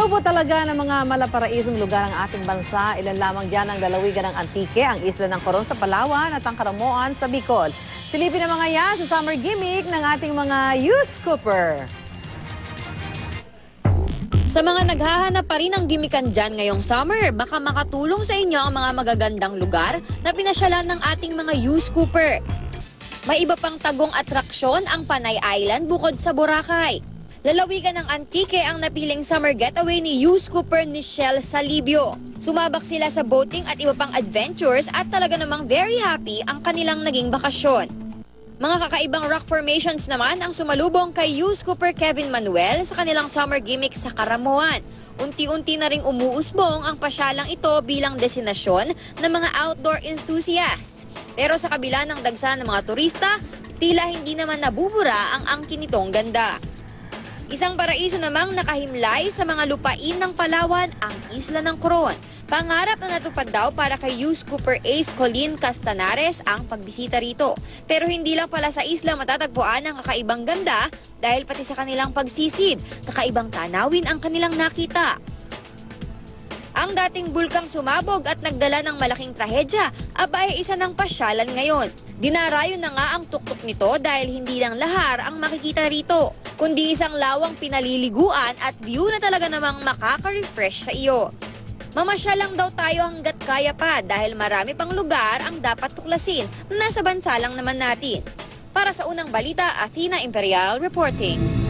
Puno po talaga ng mga malaparaisong lugar ang ating bansa. Ilan lamang dyan ang lalawigan ng Antique, ang isla ng Coron sa Palawan at ang Karamoan sa Bicol. Silipin ang mga yan sa summer gimmick ng ating mga youth scooper. Sa mga naghahanap pa rin ng gimikan dyan ngayong summer, baka makatulong sa inyo ang mga magagandang lugar na pinasyalan ng ating mga youth scooper. May iba pang tagong atraksyon ang Panay Island bukod sa Boracay. Lalawigan ng Antique ang napiling summer getaway ni youth scooper Nichelle Salibio. Sumabak sila sa boating at iba pang adventures at talaga namang very happy ang kanilang naging bakasyon. Mga kakaibang rock formations naman ang sumalubong kay youth scooper Kevin Manuel sa kanilang summer gimmick sa Karamoan. Unti-unti na ring umuusbong ang pasyalang ito bilang destinasyon ng mga outdoor enthusiasts. Pero sa kabila ng dagsa ng mga turista, tila hindi naman nabubura ang angkin nitong ganda. Isang paraiso namang nakahimlay sa mga lupain ng Palawan, ang Isla ng Coron. Pangarap na natupad daw para kay youth scooper Ace Colleen Castanares ang pagbisita rito. Pero hindi lang pala sa isla matatagpuan ang kakaibang ganda dahil pati sa kanilang pagsisid, kakaibang tanawin ang kanilang nakita. Ang dating bulkang sumabog at nagdala ng malaking trahedya, abay isa ng pasyalan ngayon. Dinarayo na nga ang tuktok nito dahil hindi lang lahar ang makikita rito, kundi isang lawang pinaliliguan at view na talaga namang makaka-refresh sa iyo. Mamasyal lang daw tayo hanggat kaya pa dahil marami pang lugar ang dapat tuklasin na nasa bansa lang naman natin. Para sa unang balita, Athena Imperial reporting.